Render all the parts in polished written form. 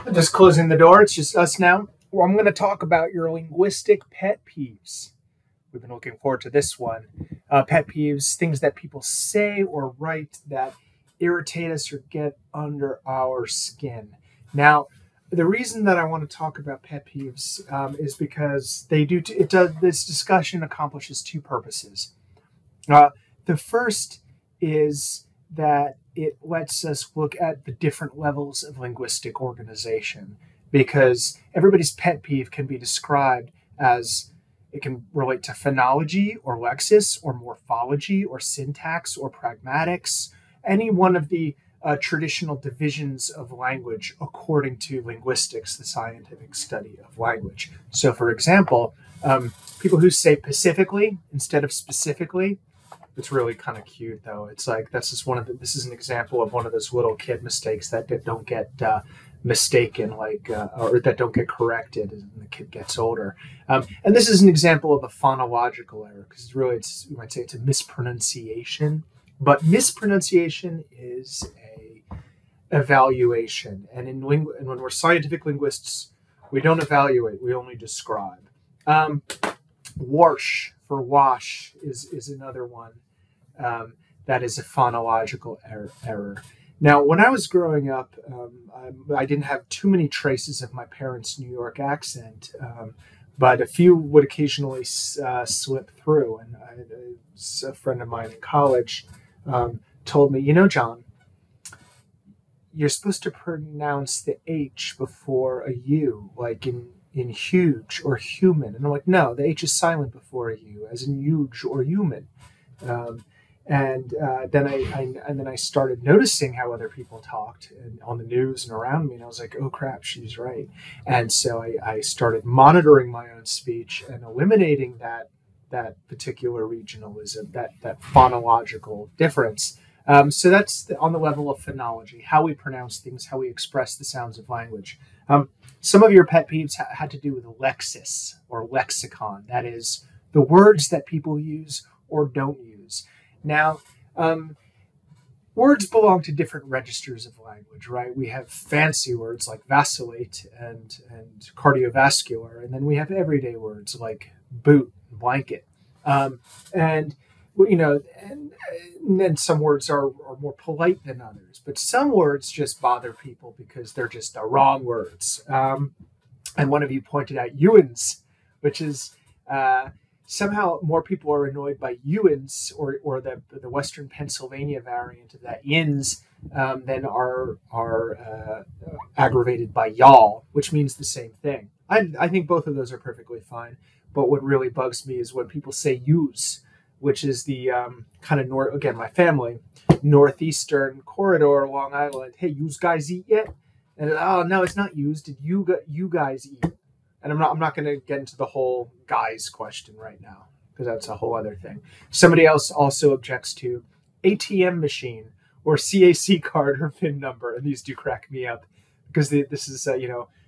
Just closing the door. It's just us now. Well, I'm going to talk about your linguistic pet peeves. We've been looking forward to this one. Pet peeves, things that people say or write that irritate us or get under our skin. Now, the reason that I want to talk about pet peeves is because this discussion accomplishes two purposes. The first is that it lets us look at the different levels of linguistic organization, because everybody's pet peeve can be described as it can relate to phonology or lexis or morphology or syntax or pragmatics, any one of the traditional divisions of language according to linguistics, the scientific study of language. So, for example, people who say pacifically instead of specifically, it's really kind of cute, though. It's like this is an example of one of those little kid mistakes that don't get mistaken, or that don't get corrected as the kid gets older. And this is an example of a phonological error, because you might say it's a mispronunciation, but mispronunciation is a evaluation. And when we're scientific linguists, we don't evaluate, we only describe. Wash for wash is another one that is a phonological error. Now, when I was growing up, I didn't have too many traces of my parents' New York accent, but a few would occasionally slip through. And a friend of mine in college told me, John, you're supposed to pronounce the H before a U, like in huge or human. And I'm like, no, the H is silent before a U, as in huge or human. And then I started noticing how other people talked on the news and around me, and I was like, oh crap, she's right. And so I started monitoring my own speech and eliminating that particular regionalism, that phonological difference. So that's on the level of phonology, how we pronounce things, how we express the sounds of language. Some of your pet peeves had to do with lexis or lexicon. That is, the words that people use or don't use. Now, words belong to different registers of language, right? We have fancy words like vacillate and cardiovascular, and then we have everyday words like boot, blanket. And then some words are more polite than others, but some words just bother people because they're just the wrong words. And one of you pointed out Ewans, which is somehow more people are annoyed by Ewans or the Western Pennsylvania variant of that yins than are aggravated by y'all, which means the same thing. I think both of those are perfectly fine. But what really bugs me is when people say use, which is the kind of again, my family, northeastern corridor, Long Island. Hey, you guys eat yet? And oh no, it's not used. Did you guys eat? And I'm not going to get into the whole guys question right now, because that's a whole other thing. Somebody else also objects to ATM machine or CAC card or PIN number, and these do crack me up, because this is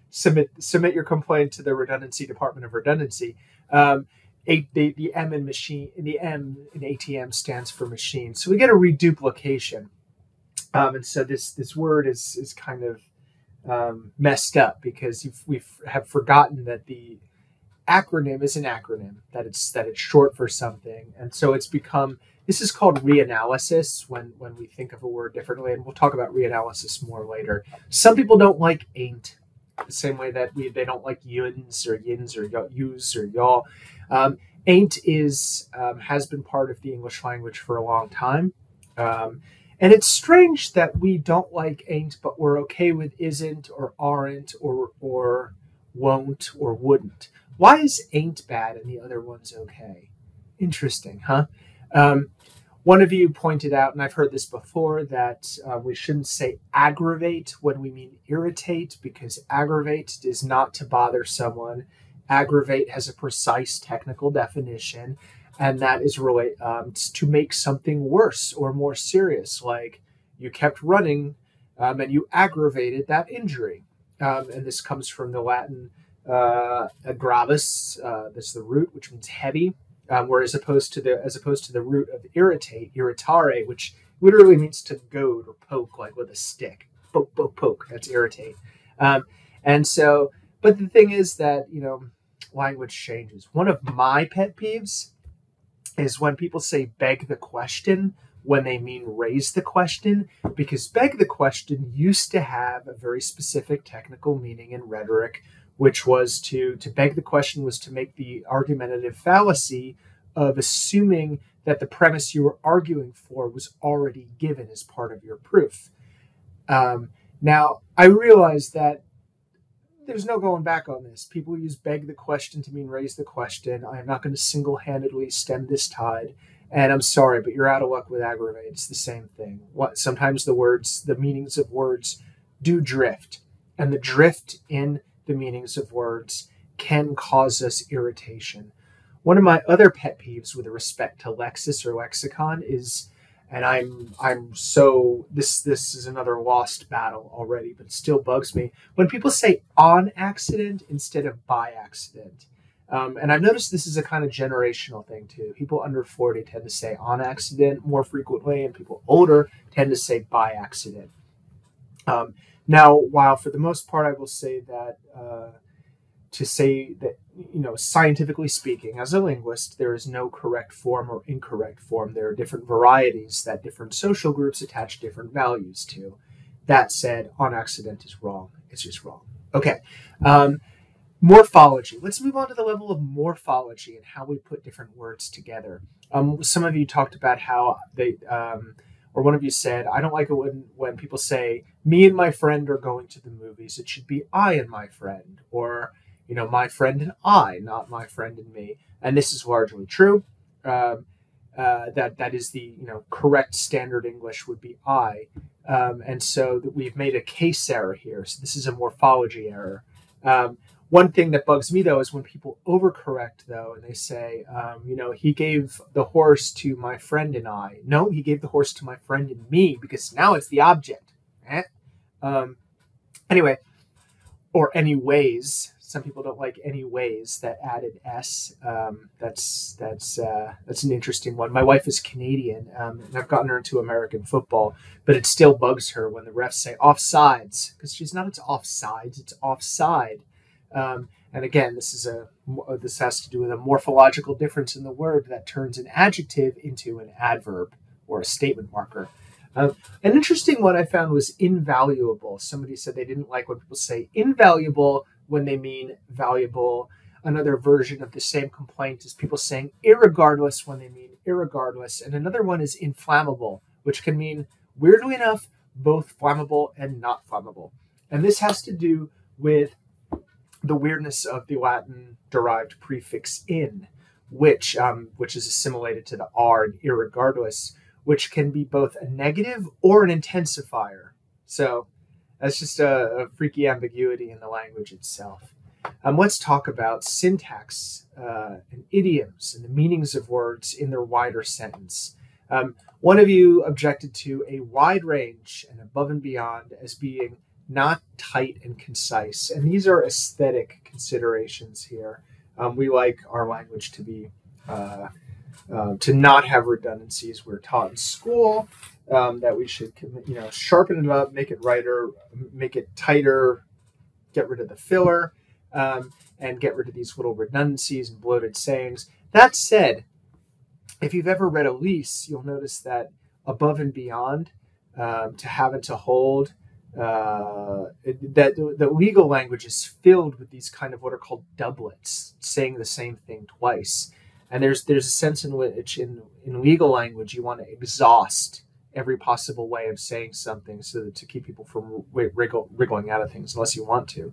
submit your complaint to the Redundancy Department of Redundancy. The M in machine, the M in ATM stands for machine, so we get a reduplication, and so this word is kind of messed up, because we have forgotten that the acronym is an acronym, that it's short for something, and so this is called reanalysis when we think of a word differently, and we'll talk about reanalysis more later. Some people don't like ain't, the same way that they don't like yins or use or y'all. Ain't has been part of the English language for a long time. And it's strange that we don't like ain't, but we're okay with isn't or aren't or won't or wouldn't. Why is ain't bad and the other one's okay? Interesting, huh? One of you pointed out, and I've heard this before, that we shouldn't say aggravate when we mean irritate, because aggravate is not to bother someone. Aggravate has a precise technical definition, and that is really to make something worse or more serious, like you kept running and you aggravated that injury. And this comes from the Latin aggravus, that's the root, which means heavy, as opposed to the root of irritate, irritare, which literally means to goad or poke, like with a stick. Poke, poke, poke. That's irritate. Um, and so, but the thing is that, you know, language changes. One of my pet peeves is when people say beg the question when they mean raise the question, because beg the question used to have a very specific technical meaning in rhetoric, which was to beg the question was to make the argumentative fallacy of assuming that the premise you were arguing for was already given as part of your proof. Now, I realize that there's no going back on this. People use beg the question to mean raise the question. I am not going to single-handedly stem this tide. And I'm sorry, but you're out of luck with aggravate. It's the same thing. Sometimes the meanings of words do drift. And the drift in the meanings of words can cause us irritation. One of my other pet peeves with respect to lexis or lexicon is, and I'm so this is another lost battle already, but it still bugs me when people say on accident instead of by accident. And I've noticed this is a kind of generational thing too. People under 40 tend to say on accident more frequently, and people older tend to say by accident. Now, while for the most part, I will say that to say that, you know, scientifically speaking, as a linguist, there is no correct form or incorrect form. There are different varieties that different social groups attach different values to. That said, on accident is wrong. It's just wrong. Okay. Morphology. Let's move on to the level of morphology and how we put different words together. Some of you talked about how they, or one of you said, I don't like it when people say, me and my friend are going to the movies. It should be I and my friend, or, you know, my friend and I, not my friend and me. And this is largely true. That is the, you know, correct standard English would be I. And so we've made a case error here. So this is a morphology error. One thing that bugs me, though, is when people overcorrect, though, and they say, you know, he gave the horse to my friend and I. No, he gave the horse to my friend and me, because now it's the object. Anyway, or anyways. Some people don't like anyways that added S. That's an interesting one. My wife is Canadian, and I've gotten her into American football, but it still bugs her when the refs say offsides, because she's not. It's offsides. It's offside. And again, this has to do with a morphological difference in the word that turns an adjective into an adverb or a statement marker. An interesting one I found was invaluable. Somebody said they didn't like when people say invaluable when they mean valuable. Another version of the same complaint is people saying irregardless when they mean irregardless. And another one is inflammable, which can mean, weirdly enough, both flammable and not flammable. And this has to do with the weirdness of the Latin-derived prefix in, which is assimilated to the R in irregardless, which can be both a negative or an intensifier. So that's just a freaky ambiguity in the language itself. Let's talk about syntax and idioms and the meanings of words in their wider sentence. One of you objected to a wide range and above and beyond as being not tight and concise. And these are aesthetic considerations here. We like our language to be to not have redundancies. We're taught in school that we should, you know, sharpen it up, make it lighter, make it tighter, get rid of the filler, and get rid of these little redundancies and bloated sayings. That said, if you've ever read Elise, you'll notice that above and beyond, to have and to hold, that the legal language is filled with these kind of what are called doublets, saying the same thing twice. And there's a sense in which in legal language you want to exhaust every possible way of saying something so that to keep people from wriggling out of things unless you want to.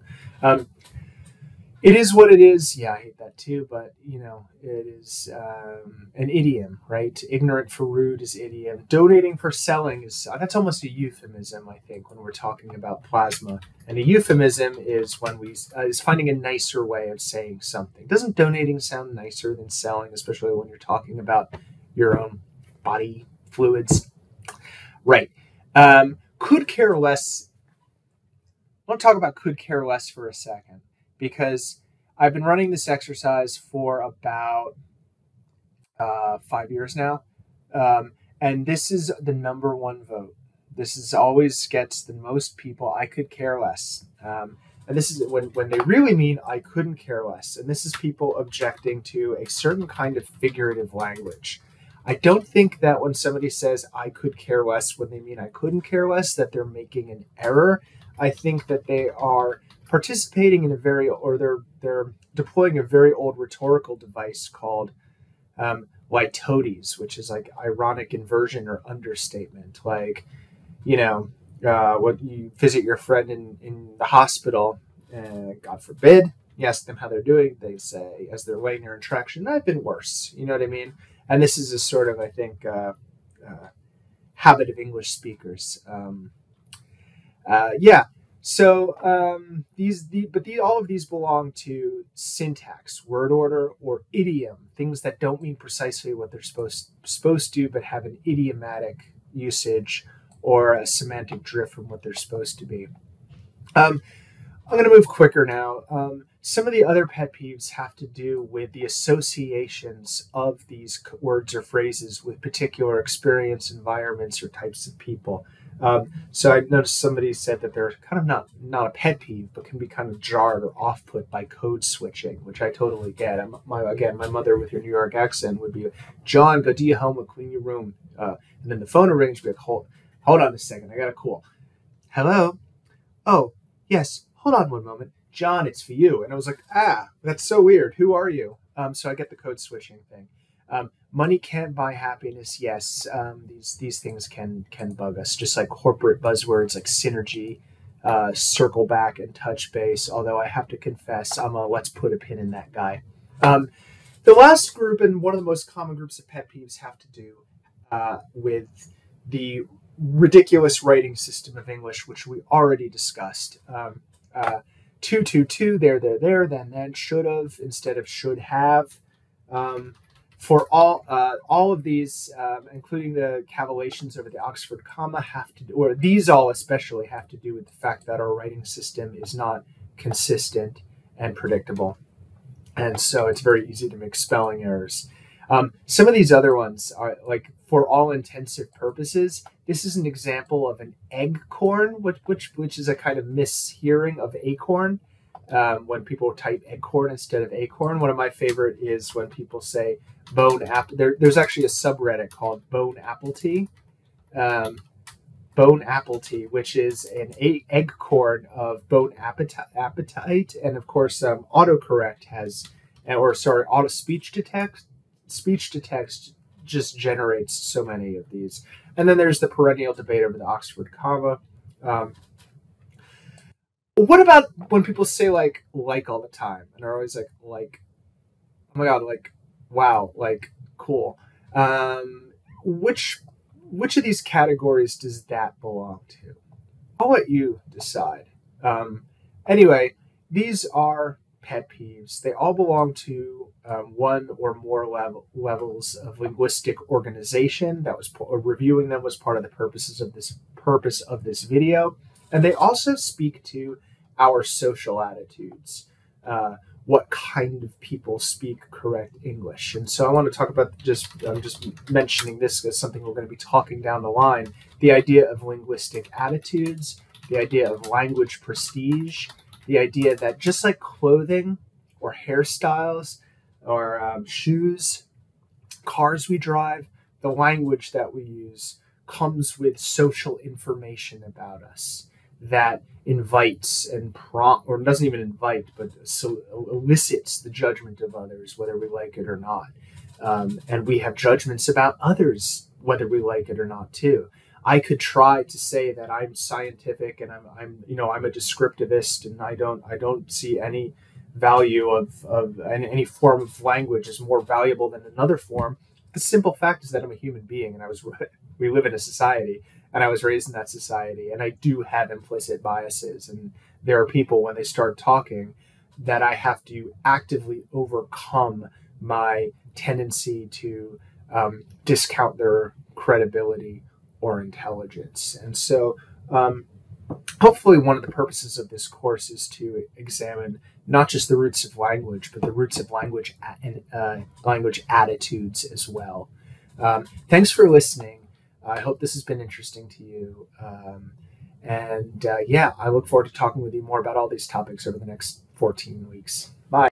It is what it is. Yeah, I hate that too, but, you know, it is an idiom, right? Ignorant for rude is idiom. Donating for selling is, that's almost a euphemism, I think, when we're talking about plasma. And a euphemism is when is finding a nicer way of saying something. Doesn't donating sound nicer than selling, especially when you're talking about your own body fluids? Right. Could care less. I want to talk about could care less for a second, because I've been running this exercise for about 5 years now. And this is the number one vote. This is always gets the most people. I could care less. And this is when they really mean I couldn't care less. And this is people objecting to a certain kind of figurative language. I don't think that when somebody says I could care less when they mean I couldn't care less, that they're making an error. I think that they are participating in they're deploying a very old rhetorical device called litotes, which is like ironic inversion or understatement. Like, when you visit your friend in the hospital, God forbid, you ask them how they're doing, they say, as they're laying there in traction, I've been worse. You know what I mean? And this is a sort of, I think, habit of English speakers. So all of these belong to syntax, word order, or idiom, things that don't mean precisely what they're supposed to, but have an idiomatic usage or a semantic drift from what they're supposed to be. I'm going to move quicker now. Some of the other pet peeves have to do with the associations of these words or phrases with particular experience, environments, or types of people. So I noticed somebody said that they're kind of not a pet peeve, but can be kind of jarred or off-put by code switching, which I totally get. My mother with your New York accent would be, John, go do your homework, clean your room. And then the phone would ring, she'd be like, hold on a second, I got a call. Hello? Oh, yes, hold on one moment. John, it's for you. And I was like, that's so weird. Who are you? So I get the code switching thing. Money can't buy happiness. Yes, these things can bug us, just like corporate buzzwords like synergy, circle back, and touch base. Although I have to confess, I'm a let's put a pin in that guy. The last group, and one of the most common groups of pet peeves, have to do with the ridiculous writing system of English, which we already discussed. To, there, then, should have instead of should have. For all of these, including the cavalations over the Oxford comma, these all especially have to do with the fact that our writing system is not consistent and predictable. And so it's very easy to make spelling errors. Some of these other ones are like, for all intensive purposes, this is an example of an eggcorn, which is a kind of mishearing of acorn. When people type eggcorn instead of acorn. One of my favorite is when people say bone apple. There's actually a subreddit called Bone Apple Tea. Bone Apple Tea, which is an eggcorn of bone appetite. And of course, autocorrect auto speech to text just generates so many of these. And then there's the perennial debate over the Oxford comma. What about when people say like all the time, and are always like, oh my god, like, wow, like, cool. Which of these categories does that belong to? I'll let you decide. Anyway, these are pet peeves. They all belong to one or more levels of linguistic organization. Reviewing them was part of the purpose of this video. And they also speak to our social attitudes, what kind of people speak correct English. And so I want to talk about I'm just mentioning this as something we're going to be talking down the line, the idea of linguistic attitudes, the idea of language prestige, the idea that just like clothing or hairstyles or shoes, cars we drive, the language that we use comes with social information about us that invites and or doesn't even invite, but elicits the judgment of others, whether we like it or not. And we have judgments about others, whether we like it or not, too. I could try to say that I'm scientific and I'm a descriptivist, and I don't see any value of any form of language as more valuable than another form. The simple fact is that I'm a human being, and we live in a society. And I was raised in that society, and I do have implicit biases. And there are people, when they start talking, that I have to actively overcome my tendency to discount their credibility or intelligence. And so hopefully one of the purposes of this course is to examine not just the roots of language, but the roots of language and language attitudes as well. Thanks for listening. I hope this has been interesting to you. And yeah, I look forward to talking with you more about all these topics over the next 14 weeks. Bye.